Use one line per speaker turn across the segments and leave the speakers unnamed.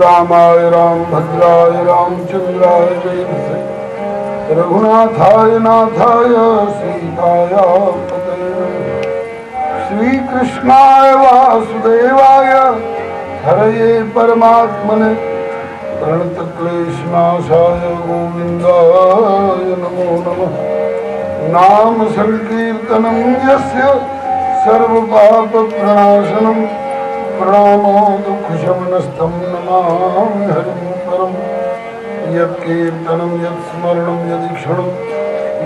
रामाय रामभद्राय रामचंद्राय वेधसे रघुनाथाय नाथाय सीताय पतये श्रीकृष्णाय वासुदेवाय हरये परमात्मने प्रणतक्लेशनाशाय गोविन्दाय नमो नमः। नाम संकीर्तनं यस्य सर्वपापप्रणाशनं प्रणामो दुःखशमनस्तं नमामि हरिं परम्। यत्कीर्तनं यत्स्मरणं यदीक्षणं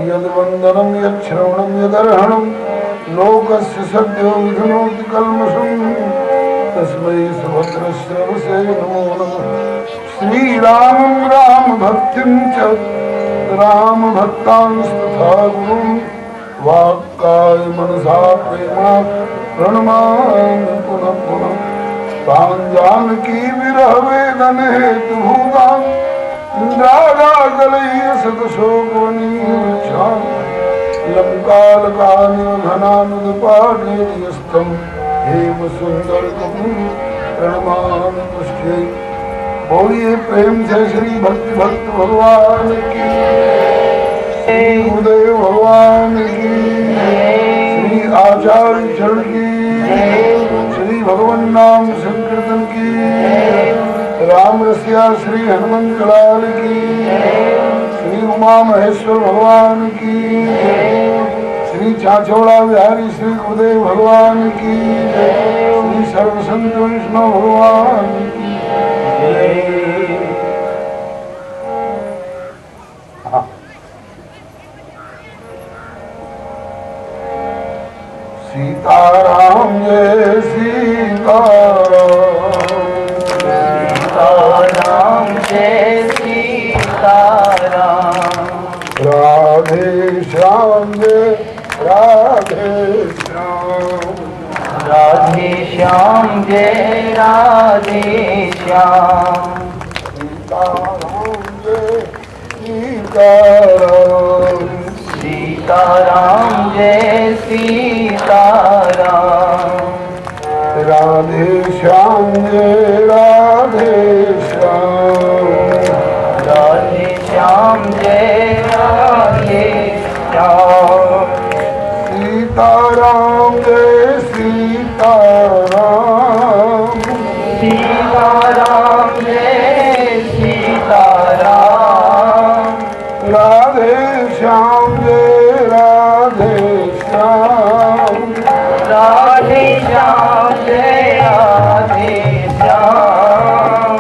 यद्वन्दनं यच्छ्रवणं यदर्हणं लोकस्य सद्यो विघ्नोति कल्मषं तस्मै सुभद्रश्रवसे नमो नमः। श्रीरामं रामभक्तिं च रामभक्तांस्तथा गुरुं वाक्काय मनसा प्रेमा प्रणमामि पुनः पुनः। तां जानकी विरह वेदन हेतुभूतां इंद्रागागलैः सतशोकवनीर्षां लङ्कालकानिधनानुदपाणिनियस्तं हेमसुन्दरकं प्रणमामि पुष्टे। बोलिए प्रेम से श्री भक्ति भक्त भगवान की, श्री गुरुदेव भगवान की, श्री आचार्य चरण की, श्री भगवान नाम संकीर्तन की, राम रसिया श्री हनुमंत लाल की, श्री उमा महेश्वर भगवान की, श्री चाचौड़ा बिहारी श्री गुरुदेव भगवान की, श्री सर्वसंत वैष्णव भगवान की। सीताराम जय सीताराम,
सीताराम जय सीताराम,
राधे श्याम जय राधे श्याम,
राधे श्याम जय राधे श्याम,
सीताराम जय सीताराम,
सीताराम जय सीताराम,
राधे श्याम जय राधे श्याम,
राधे श्याम जय राधे श्याम,
सीताराम जय सीताराम,
सीताराम जय सीताराम,
राधे श्याम जय राधे श्याम,
राधे श्याम जय राधे श्याम,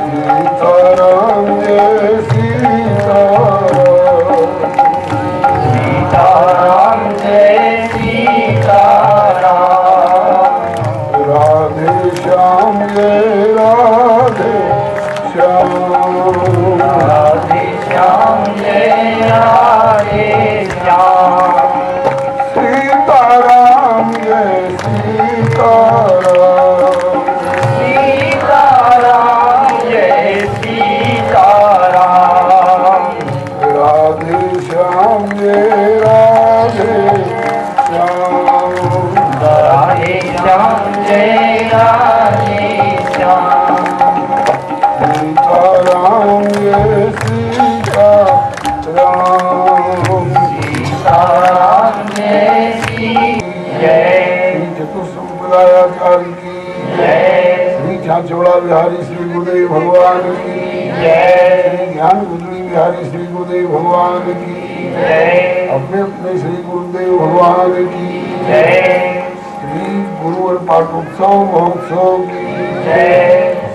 सीताराम जय सीताराम,
सीताराम जय सीताराम,
राधे श्याम जय राधे श्याम,
राधे श्याम जय राधे श्याम,
सीताराम जय सीताराम,
सीताराम जय सीताराम,
राधे श्याम जय राधे श्याम,
राधे श्याम जय राधे श्याम,
सीताराम जय सीताराम,
सीताराम जय जय
श्री चतुर्संप्रदायाचार्य की
जय,
श्री चाचौड़ा बिहारी श्री गुरुदेव भगवान की
जय
श्री ज्ञान गुजरी बिहारी श्री गुरुदेव भगवान की
जय,
अपने अपने श्री गुरुदेव भगवान की
जय
श्री गुरुवर पाठोत्सव महोत्सव की
जय,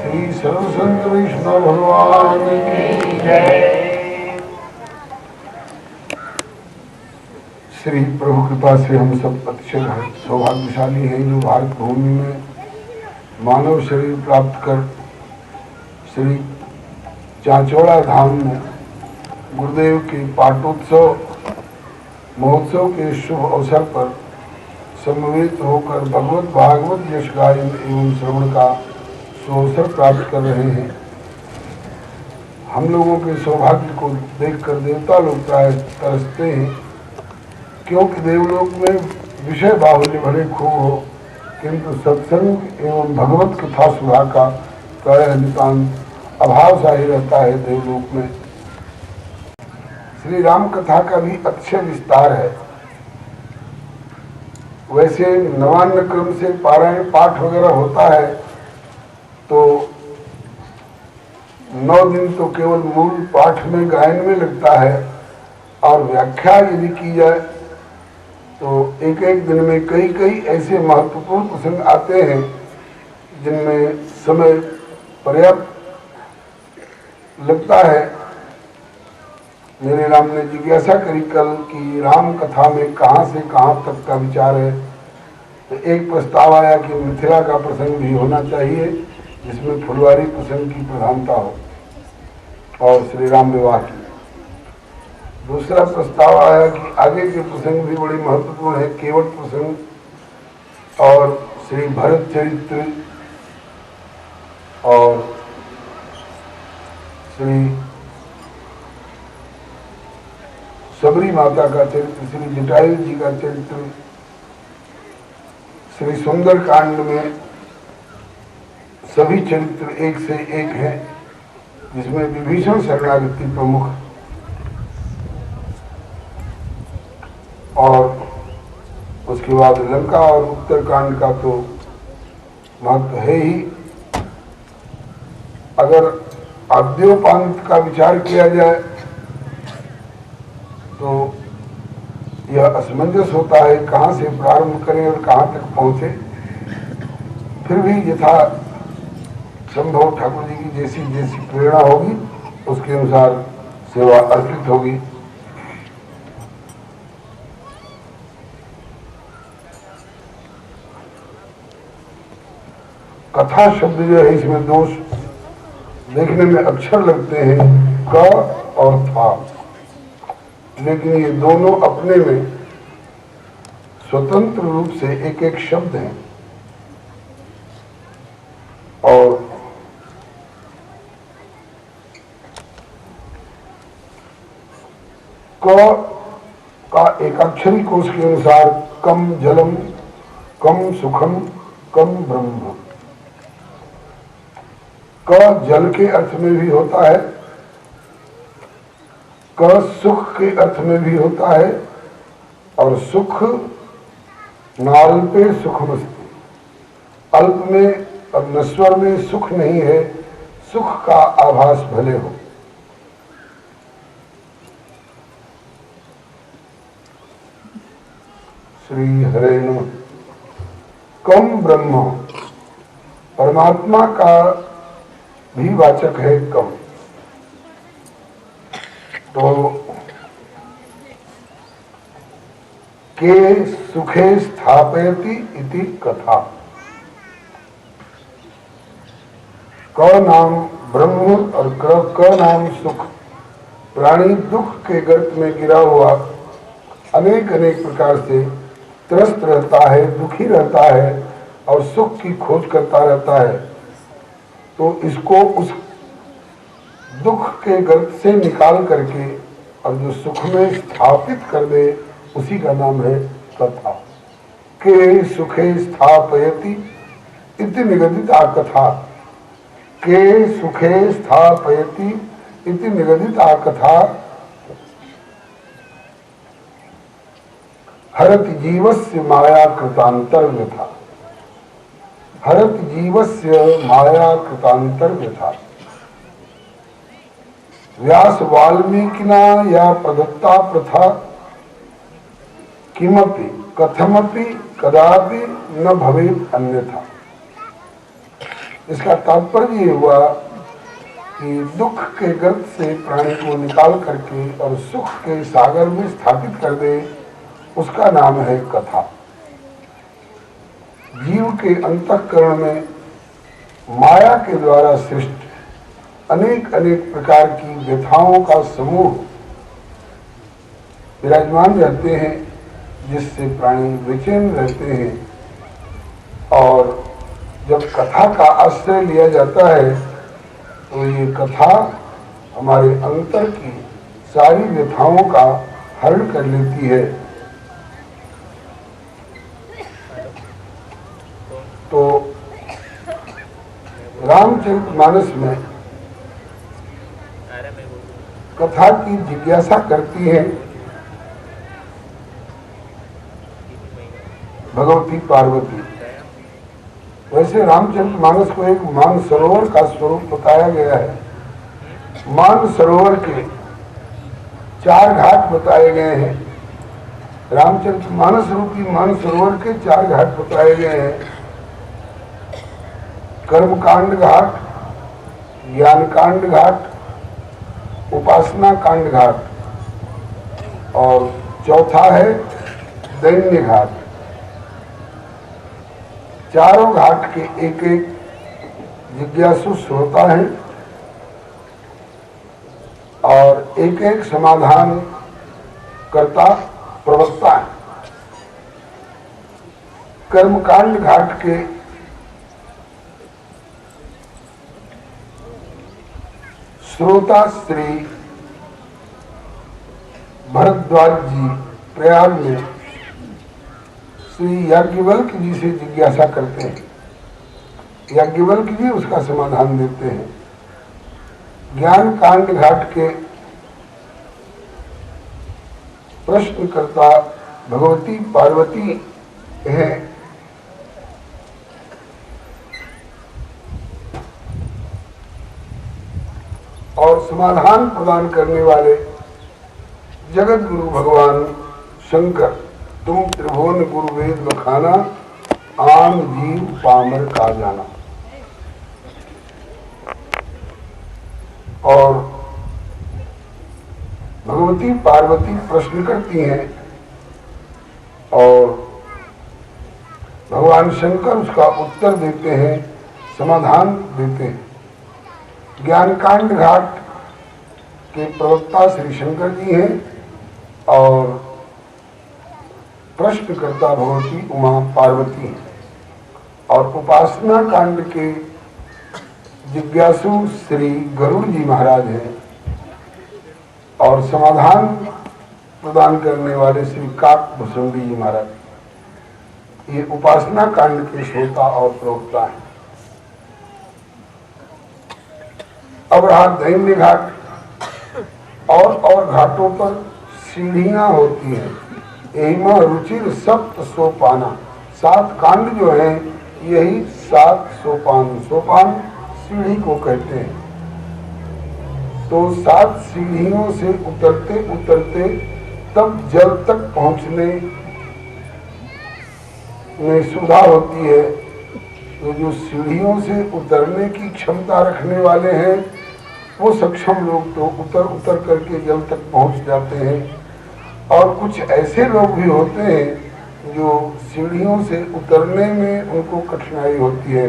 श्री सर्वसंत वैष्णव भगवान की
जय।
श्री प्रभु कृपा से हम सब अतिशय सौभाग्यशाली हैं जो भारत भूमि में मानव शरीर प्राप्त कर श्री चाचौड़ा धाम में गुरुदेव के पाठोत्सव महोत्सव के शुभ अवसर पर समवेत होकर भगवत भागवत यश गायन एवं श्रवण का सुअवसर प्राप्त कर रहे हैं। हम लोगों के सौभाग्य को देखकर देवता लोग प्राय तरसते हैं, क्योंकि देवलोक में विषय बाहुल्य भले खूब हो, किंतु सत्संग एवं भगवत कथा सुधा का प्राय नितांत अभाव सा ही रहता है देवलोक में। श्री राम कथा का भी अक्षय विस्तार है। वैसे नवान्न क्रम से पारायण पाठ वगैरह होता है तो 9 दिन तो केवल मूल पाठ में गायन में लगता है, और व्याख्या यदि की जाए तो एक एक दिन में कई कई ऐसे महत्वपूर्ण प्रसंग आते हैं जिनमें समय पर्याप्त लगता है। मेरे राम ने जिज्ञासा करी कल कि राम कथा में कहाँ से कहाँ तक का विचार है, तो एक प्रस्ताव आया कि मिथिला का प्रसंग भी होना चाहिए जिसमें फुलवारी प्रसंग की प्रधानता हो और श्री राम विवाह की। दूसरा प्रस्ताव आया कि आगे के प्रसंग भी बड़ी महत्वपूर्ण है, केवट प्रसंग और श्री भरत चरित्र और श्री सबरी माता का चरित्र, श्री जटायु जी का चरित्र, श्री सुंदर कांड में सभी चरित्र एक से एक हैं, जिसमें विभीषण शरणागति प्रमुख, और उसके बाद लंका और उत्तरकांड का तो महत्व है ही। अगर आद्योपांत का विचार किया जाए तो यह असमंजस होता है कहाँ से प्रारंभ करें और कहाँ तक पहुंचे। फिर भी यथा संभव ठाकुर जी की जैसी जैसी प्रेरणा होगी उसके अनुसार सेवा अर्पित होगी। कथा शब्द जो है इसमें दोष देखने में अक्षर लगते हैं क और था, लेकिन ये दोनों अपने में स्वतंत्र रूप से एक एक शब्द हैं और क का एकाक्षरी कोश के अनुसार कम जलम, कम सुखम, कम ब्रह्म। क जल के अर्थ में भी होता है, क सुख के अर्थ में भी होता है, और सुख नाल्पे सुखमस्ति, अल्प में और नश्वर में सुख नहीं है, सुख का आभास भले हो। श्री हरे नमः। कम ब्रह्म परमात्मा का भी वाचक है कम। तो के सुखे स्थापयति इति कथा। क नाम ब्रह्म और क नाम सुख। प्राणी दुख के गर्त में गिरा हुआ अनेक अनेक प्रकार से त्रस्त रहता है, दुखी रहता है और सुख की खोज करता रहता है। तो इसको उस दुख के गर्त से निकाल करके और जो सुख में स्थापित कर दे उसी का नाम है कथा। के सुखे स्थापयति इति निगदिता कथा। के सुखे स्थापयति इति निगदिता कथा। हरत जीवस्य माया कृतांतर व्यथा। हरत जीवस्य माया कृतांतर व्यथा। व्यास वाल्मीकिना या प्रदत्ता प्रथा किमपि कथमपि कदापि न भवेत् अन्यथा। इसका तात्पर्य ये हुआ कि दुख के गर्त से प्राणी को निकाल करके और सुख के सागर में स्थापित कर दे, उसका नाम है कथा। जीव के अंतःकरण में माया के द्वारा सृष्ट अनेक अनेक प्रकार की व्यथाओं का समूह विराजमान रहते हैं, जिससे प्राणी बेचैन रहते हैं। और जब कथा का आश्रय लिया जाता है तो ये कथा हमारे अंतर की सारी व्यथाओं का हरण कर लेती है। तो रामचरितमानस में कथा की जिज्ञासा करती हैं भगवती पार्वती। वैसे रामचरितमानस को एक मानसरोवर का स्वरूप बताया गया है। मानसरोवर के 4 घाट बताए गए हैं। रामचरितमानस रूपी मानसरोवर के 4 घाट बताए गए हैं। कर्मकांड घाट, ज्ञान कांड घाट, उपासना कांड घाट और चौथा है दैन्य घाट। चारों घाट के एक एक जिज्ञासु श्रोता हैं और एक एक समाधान करता प्रवक्ता है। कर्मकांड घाट के श्रोता श्री भरद्वाज जी प्रयाग में श्री याज्ञवल्क्य जी से जिज्ञासा करते हैं। याज्ञवल्क्य जी उसका समाधान देते हैं। ज्ञान कांड घाट के प्रश्नकर्ता भगवती पार्वती हैं। और समाधान प्रदान करने वाले जगत गुरु भगवान शंकर। तुम त्रिभुवन गुरु वेद बखाना, आम जीव पामर का जाना। और भगवती पार्वती प्रश्न करती हैं और भगवान शंकर उसका उत्तर देते हैं, समाधान देते हैं। ज्ञानकांड घाट के प्रवक्ता श्री शंकर जी हैं और प्रश्नकर्ता भगवती उमा पार्वती हैं। और उपासना कांड के जिज्ञासु श्री गरुड़ जी महाराज हैं और समाधान प्रदान करने वाले श्री काक भुसुंडी जी महाराज। ये उपासना कांड के श्रोता और प्रवक्ता हैं। अब रहा दैन्य घाट। और घाटों पर सीढ़ियां होती हैं। एहिमा रुचिर सप्त सोपाना। 7 कांड जो है यही 7 सोपान। सोपान सीढ़ी को कहते हैं। तो 7 सीढ़ियों से उतरते उतरते तब जल तक पहुंचने में सुविधा होती है। तो जो सीढ़ियों से उतरने की क्षमता रखने वाले हैं वो सक्षम लोग तो उतर करके जल तक पहुंच जाते हैं। और कुछ ऐसे लोग भी होते हैं जो सीढ़ियों से उतरने में उनको कठिनाई होती है।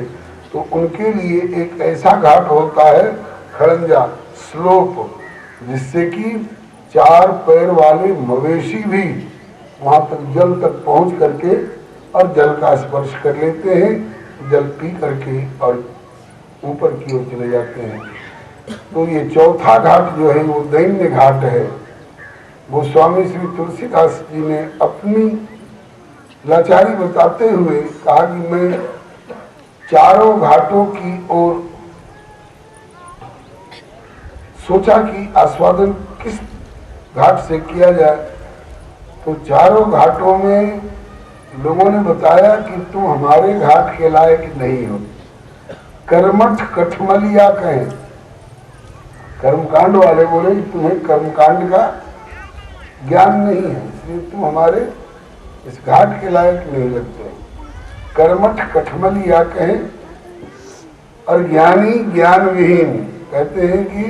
तो उनके लिए एक ऐसा घाट होता है खड़ंजा, स्लोप, जिससे कि 4 पैर वाले मवेशी भी वहां तक जल तक पहुंच करके और जल का स्पर्श कर लेते हैं, जल पी करके और ऊपर की ओर चले जाते हैं। तो ये चौथा घाट जो है वो दैन्य घाट है। वो स्वामी श्री तुलसीदास जी ने अपनी लाचारी बताते हुए कहा कि मैं चारों घाटों की ओर सोचा कि आस्वादन किस घाट से किया जाए। तो चारों घाटों में लोगों ने बताया कि तुम हमारे घाट के लायक नहीं हो। कर्मठ कठमलिया कहें। कर्मकांड वाले बोले तुम्हें कर्मकांड का ज्ञान नहीं है, इसलिए तुम हमारे इस घाट के लायक नहीं लगते। कर्मठ कठमलिया कहें। और ज्ञानी ज्ञान विहीन कहते हैं कि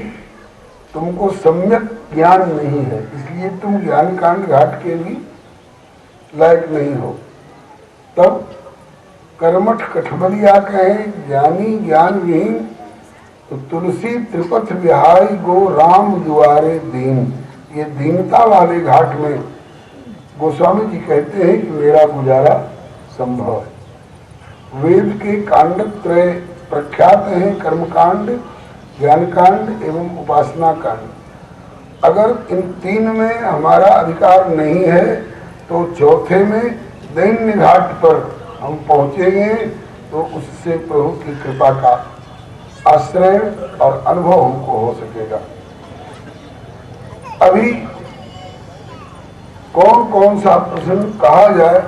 तुमको सम्यक ज्ञान नहीं है, इसलिए तुम ज्ञान कांड घाट के भी लायक नहीं हो। तब कर्मठ कठमलिया कहें, ज्ञानी ज्ञान विहीन। तो तुलसी त्रिपथ विहाई गो राम दुआरे दीन। ये दीनता वाले घाट में गोस्वामी जी कहते हैं कि मेरा गुजारा संभव है। वेद के कांड त्रय प्रख्यात हैं, कर्मकांड, ज्ञानकांड एवं उपासना कांड। अगर इन 3 में हमारा अधिकार नहीं है तो चौथे में दैन्य घाट पर हम पहुंचेंगे तो उससे प्रभु की कृपा का आश्रय और अनुभव हमको हो सकेगा। अभी कौन कौन सा प्रसंग कहा जाए,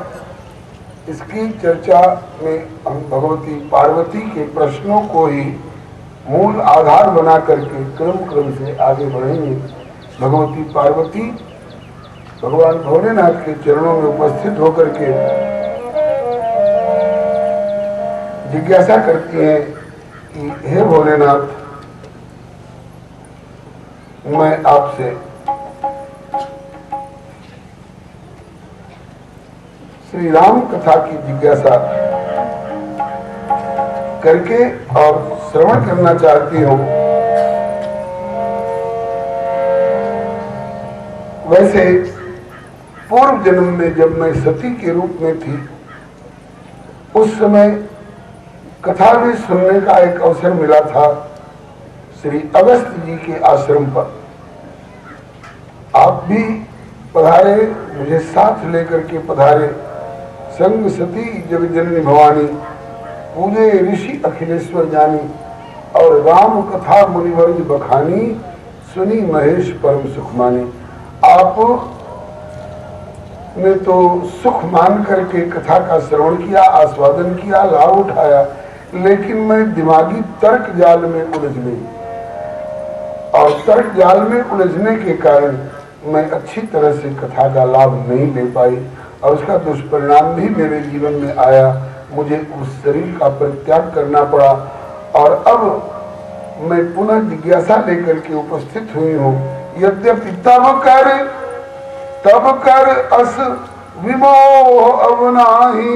इसकी चर्चा में हम भगवती पार्वती के प्रश्नों को ही मूल आधार बना करके क्रम से आगे बढ़ेंगे। भगवती पार्वती भगवान भोलेनाथ के चरणों में उपस्थित होकर के जिज्ञासा करती हैं कि हे भोलेनाथ, मैं आपसे श्री राम कथा की जिज्ञासा करके और श्रवण करना चाहती हूँ। वैसे पूर्व जन्म में जब मैं सती के रूप में थी, उस समय कथा भी सुनने का एक अवसर मिला था श्री अगस्त जी के आश्रम पर। आप भी पधारे, मुझे साथ लेकर के पधारे। संग सती जगजननी भवानी, पूजे ऋषि अखिलेश्वर जानी, और राम कथा मुनिवर्ज बखानी, सुनी महेश परम सुख मानी। आप ने तो सुख मान करके कथा का श्रवण किया, आस्वादन किया, लाभ उठाया, लेकिन मैं दिमागी तर्क जाल में उलझ गई, और तर्क जाल में उलझने के कारण मैं अच्छी तरह से कथा का लाभ नहीं ले पाई, और उसका दुष्परिणाम भी मेरे जीवन में आया। मुझे उस शरीर का परित्याग करना पड़ा, और अब मैं पुनः जिज्ञासा लेकर के उपस्थित हुई हूँ। यद्यपि तब कर अस विमोह अब नाही,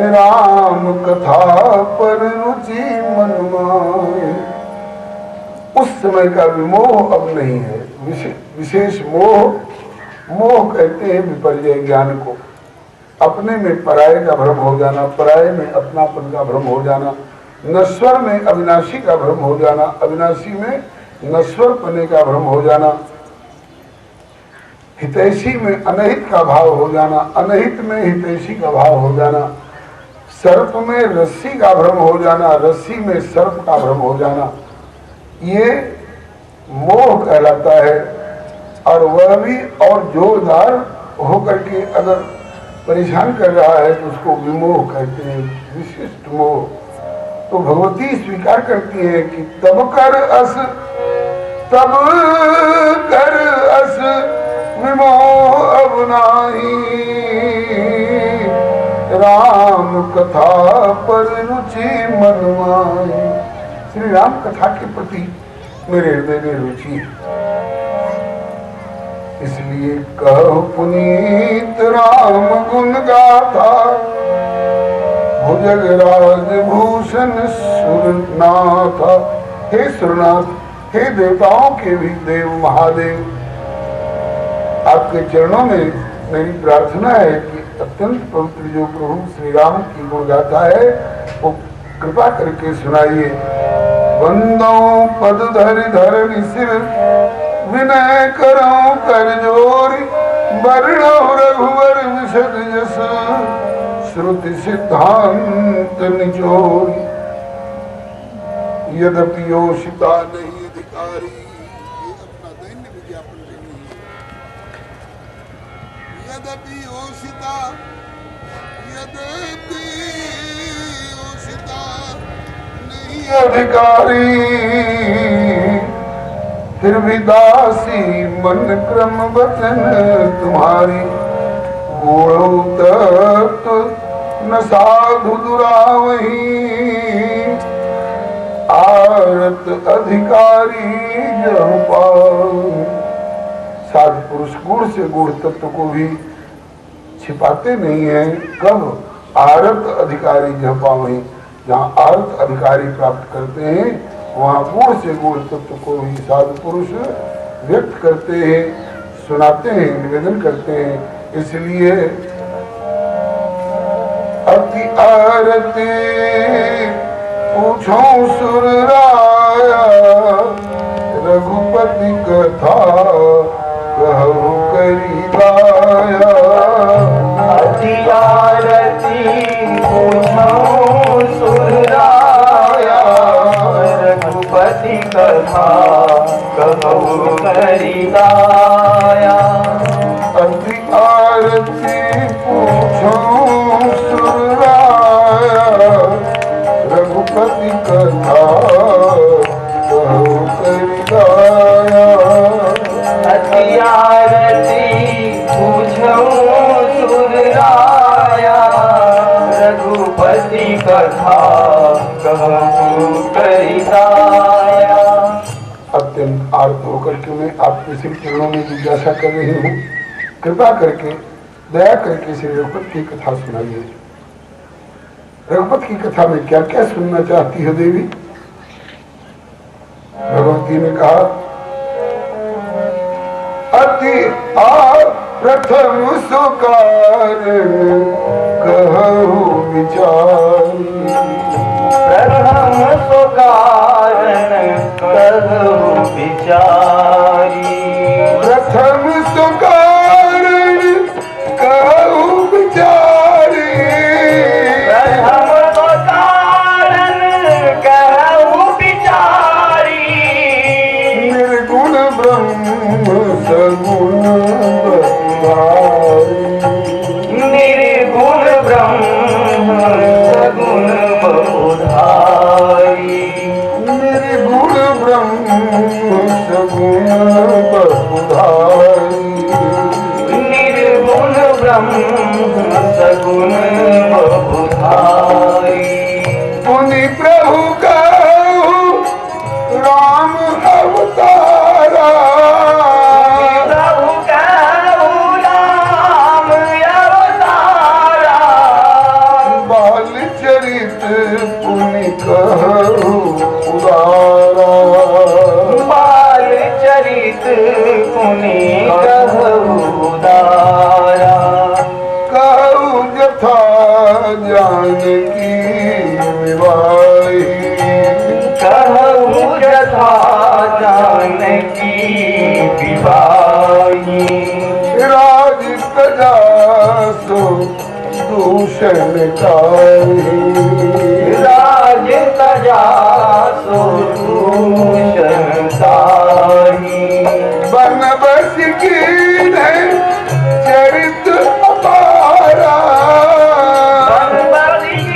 राम कथा पर रुचि मन माए। उस समय का विमोह अब नहीं है। विशेष मोह कहते हैं विपर्य ज्ञान को। अपने में पराये का भ्रम हो जाना, पराये में अपनापन का भ्रम हो जाना, नश्वर में अविनाशी का भ्रम हो जाना, अविनाशी में नश्वर पने का भ्रम हो जाना, हितैषी में अनहित का भाव हो जाना, अनहित में हितैषी का भाव हो जाना, सर्प में रस्सी का भ्रम हो जाना, रस्सी में सर्प का भ्रम हो जाना, ये मोह कहलाता है। और वह भी और जोरदार होकर के अगर परेशान कर रहा है तो उसको विमोह कहते हैं, विशिष्ट मोह। तो भगवती स्वीकार करती है कि तब कर अस विमोह अब नाही, राम कथा पर रुचि मन माई। श्री राम कथा के प्रति मेरे हृदय में रुचि है, इसलिए कहो पुनीत राम गुण गाथा, भुजगराज भूषण सुरनाथ। हे सुरनाथ, हे देवताओं के भी देव महादेव, आपके चरणों में मेरी प्रार्थना है कि अत्यंत पवित्र जो प्रभु श्री राम की गुण गाथा है वो कृपा करके सुनाइए। बंदो पद धर सिर, विनय करो कर जोरी, वर्णो रघुवर विशद जस, श्रुति सिद्धांत निचोरी। यद्यपि योषिता नहीं अधिकारी, ये अपना दैन्य विज्ञापन नहीं है। यद्यपि योषिता नहीं अधिकारी, फिर भी दासी मन क्रम वचन तुम्हारी। गुणो तत्व न साधु दुरावही, आरत अधिकारी जहु पाऊ। साधु पुरुष गुण से गुण तत्व को भी छिपाते नहीं है। कब आरत अधिकारी जह पावही, जहाँ आरत अधिकारी प्राप्त करते हैं वहाँ गुण से गुण तत्व को भी साधु पुरुष व्यक्त करते हैं, सुनाते हैं, निवेदन करते हैं। इसलिए अति आरती पूछो सुर राया, रघुपति कथा कहु करी गाया।
अति आरती पूछो सुर राया, रघुपति कथा कहु कथा कहूँ करिताया।
अत्यंत आर्त होकर के मैं आपके श्री चरणों में जिज्ञासा कर रही हूँ, कृपा करके दया करके श्री रघुपत की कथा सुनाइए। रघुपत की कथा में क्या क्या सुनना चाहती है देवी? भगवती ने कहा, अति प्रथम सुकारण कहूँ विचारी।
प्रथम सुकारण कहूँ विचारी।
प्रथम सुकारण कहूँ विचारी।
प्रथम सुकारण कहूँ विचारी।
निर्गुण ब्रह्म सगुण बहुधारी।
निर्गुण ब्रह्म सगुण बहुधारी।
निर्गुण ब्रह्म सगुण बहुधारी।
निर्गुण ब्रह्म सगुण बहुधारी।
मुनि प्रभु कहूँ राम अवतारा।
प्रभु कहूँ राम अवतारा।
बाल चरित पुनि कहूँ उदारा।
बाल चरित पुनि कहूँ उदारा।
कहूँ यथा जानकी विवाही।
कहूँ यथा जानकी विवाही।
राज प्रजा सो दूषण काही।
राज प्रजा सो दूषण काही।
बन बस की चरित अपारा।
बनबसी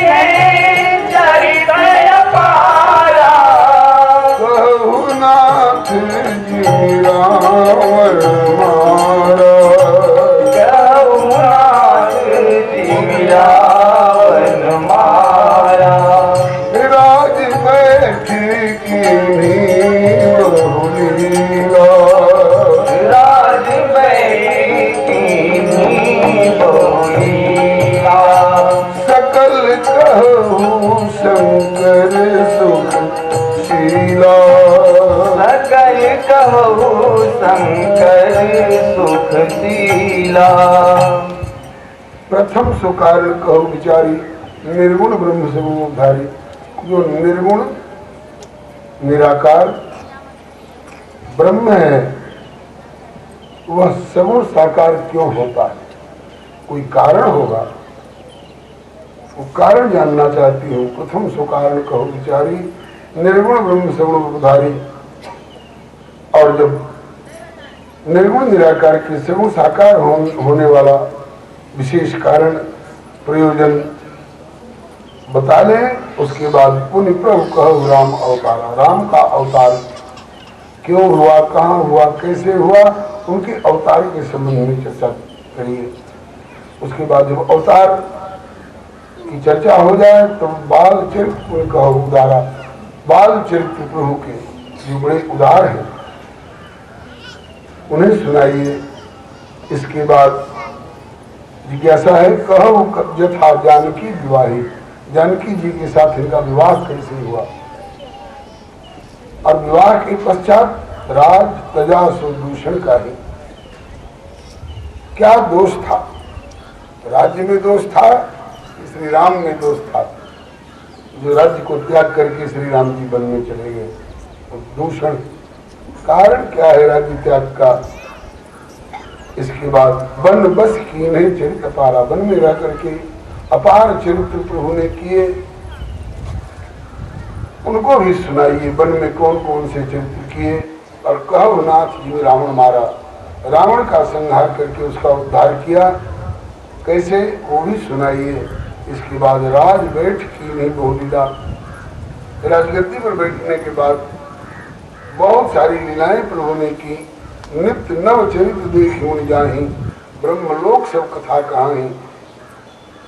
है चरित अपारा।
कहूँ नाथ जी रावण मारा।
कहूँ नाथ जी रावण मारा।
राज बैठी की बहुलीला।
राज बैठी बहुलीला।
सकल कहूँ शंकर सुख शीला।
सकल कहूँ शंकर सुखशीला।
प्रथम सुकारण कहूँ विचारी। निर्गुण ब्रह्म सगुणधारी। जो निर्गुण निराकार ब्रह्म है वह सगुण साकार क्यों होता है? कोई कारण होगा, वो कारण जानना चाहती हूँ। प्रथम सुकारण कहो विचारी। निर्गुण ब्रह्म सगुण रूपधारी। और जब निर्गुण निराकार के सगुण साकार होने वाला विशेष कारण प्रयोजन बता लें, उसके बाद पुण्य प्रभु कहो राम अवतारा। राम का अवतार क्यों हुआ, कहाँ हुआ, कैसे हुआ, उनके अवतार के संबंध में चर्चा करिए। उसके बाद जब अवतार की चर्चा हो जाए तो बाल चरित्र कहो उदारा। बाल चरित्र प्रभु के जो बड़े उदार हैं उन्हें सुनाइए। इसके बाद जिज्ञासा है, कहो यथा जानकी विवाही। जानकी जी के साथ इनका विवाह कैसे हुआ और विवाह के पश्चात राज प्रजा सुदूषण का ही क्या दोष था? राज्य में दोष था, श्री राम में दोष था। जो राज्य को त्याग करके श्री राम जी वन में चले गए, तो दूषण कारण क्या है राज्य त्याग का? इसके बाद वन बस की नहीं चरित अपारा। वन में रह करके अपार चरित्र प्रभु ने किए, उनको भी सुनाइए। वन में कौन कौन से चरित्र किए। और कहो नाथ जी ने रावण मारा, रावण का संहार करके उसका उद्धार किया, कैसे, वो भी सुनाइए। इसके बाद राज बैठ की नहीं बहुलीला। राजगद्दी पर बैठने के बाद बहुत सारी लीलाएं प्रभु ने की। नित्य नव चरित्र देखी उन जाही, ब्रह्मलोक सब कथा कहाही।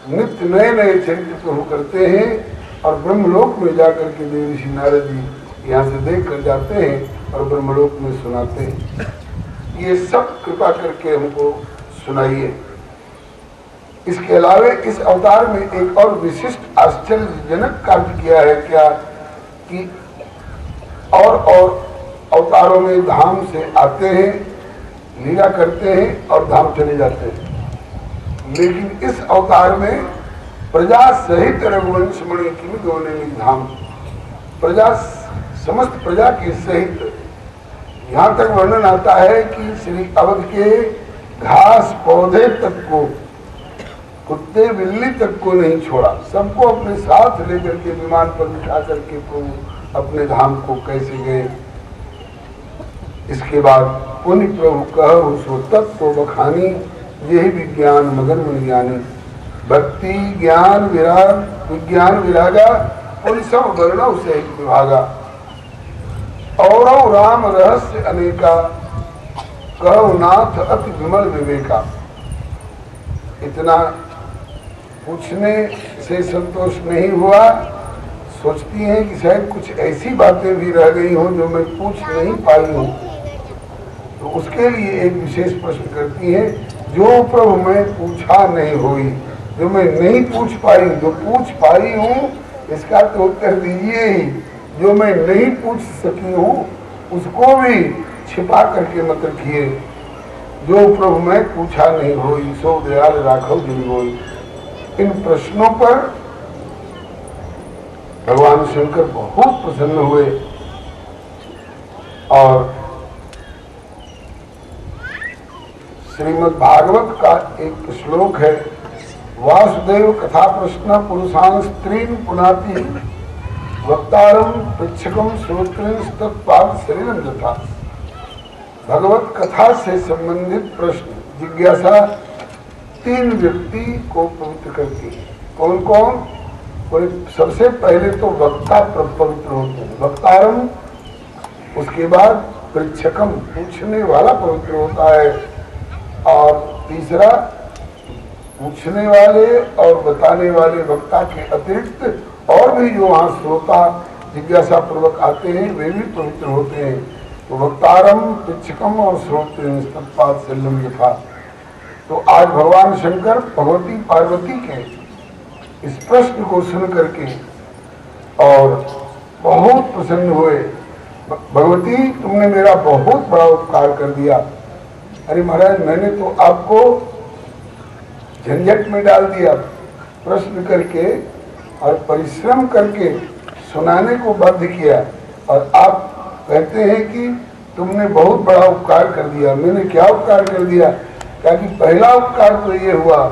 नित्य नए नए चरित्र प्रभु करते हैं और ब्रह्मलोक में जाकर के देव ऋषि नारद जी यहाँ से देख कर जाते हैं और ब्रह्मलोक में सुनाते हैं। ये सब कृपा करके हमको सुनाइए। इसके अलावे इस अवतार में एक और विशिष्ट आश्चर्यजनक कार्य किया है क्या कि और अवतारों में धाम से आते हैं, लीला करते हैं और धाम चले जाते हैं, लेकिन इस अवतार में प्रजा सहित रघुवंश मणि की दोने धाम, प्रजा समस्त प्रजा के सहित, यहाँ तक वर्णन आता है कि श्री अवध के घास पौधे तक को, कुत्ते बिल्ली तक को नहीं छोड़ा, सबको अपने साथ लेकर के विमान पर बिठा करके प्रभु अपने धाम को कैसे गए। इसके बाद पुण्य प्रभु कह सो तत्व बखानी, यही विज्ञान मगन मन ज्ञानी। भक्ति ज्ञान विराग विज्ञान विरागा, उन सब वर्णों से विभागा। और राम रहस्य अनेका, कहो नाथ अति विमल विवेका। इतना पूछने से संतोष नहीं हुआ, सोचती हैं कि शायद कुछ ऐसी बातें भी रह गई हों जो मैं पूछ नहीं पाई हूँ, तो उसके लिए एक विशेष प्रश्न करती हैं, जो प्रभु मैं पूछा नहीं हुई, जो मैं नहीं पूछ पाई, जो पूछ पाई हूँ इसका तो उत्तर दीजिए ही। जो मैं नहीं पूछ सकी हूँ उसको भी छिपा करके मत रखिए। जो प्रभु मैं पूछा नहीं हुई, सो दयाल राघव जिन होई। इन प्रश्नों पर भगवान शंकर बहुत प्रसन्न हुए और श्रीमद् भागवत का एक श्लोक है, वासुदेव कथा प्रश्न पुरुषान स्त्रीन पुनाति वक्तारम पृच्छकम श्रोत्रीन तत्पाद शरीरम तथा। भगवत कथा से संबंधित प्रश्न जिज्ञासा तीन व्यक्ति को पवित्र करती है। कौन कौन? सबसे पहले तो वक्ता पवित्र होते हैं, वक्तारम, उसके बाद पृच्छकम, पूछने वाला पवित्र होता है, और तीसरा पूछने वाले और बताने वाले वक्ता के अतिरिक्त और भी जो वहाँ श्रोता जिज्ञासा पूर्वक आते हैं वे भी पवित्र होते हैं। तो वक्तारम पृच्छकम और श्रोत्र तत्पाद शल्यम यथा। तो आज भगवान शंकर भगवती पार्वती के इस प्रश्न को सुन करके और बहुत प्रसन्न हुए। भगवती तुमने मेरा बहुत बड़ा उपकार कर दिया। अरे महाराज, मैंने तो आपको झंझट में डाल दिया, प्रश्न करके और परिश्रम करके सुनाने को बाध्य किया, और आप कहते हैं कि तुमने बहुत बड़ा उपकार कर दिया। मैंने क्या उपकार कर दिया? क्या कि पहला उपकार तो ये हुआ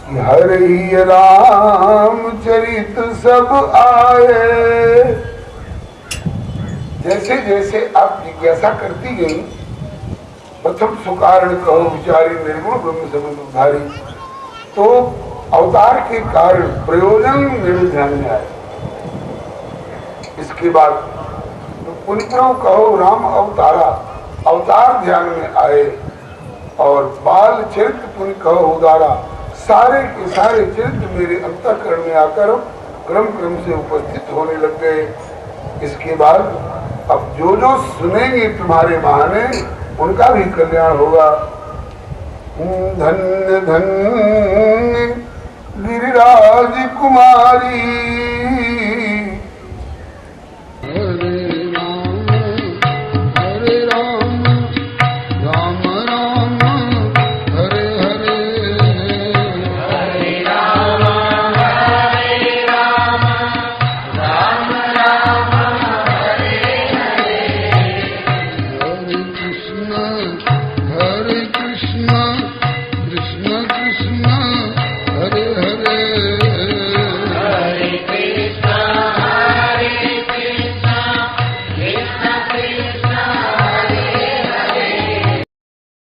कि हरि राम चरित सब आए। जैसे जैसे आप जिज्ञासा करती गई, प्रथम सुकारण कहो विचारी निर्गुण ब्रह्म समुद्धारी, तो अवतार के कारण प्रयोजन मेरे ध्यान में आए। इसके बाद तो पुण्य कहो राम अवतारा, अवतार ध्यान में आए, और बाल चरित्र पुण्य कहो उदारा, सारे के सारे चरित्र मेरे अंतःकरण में आकर क्रम क्रम से उपस्थित होने लग गए। इसके बाद अब जो जो सुनेंगे तुम्हारे बहाने उनका भी कल्याण होगा। धन्य धन्य गिरिराज कुमारी,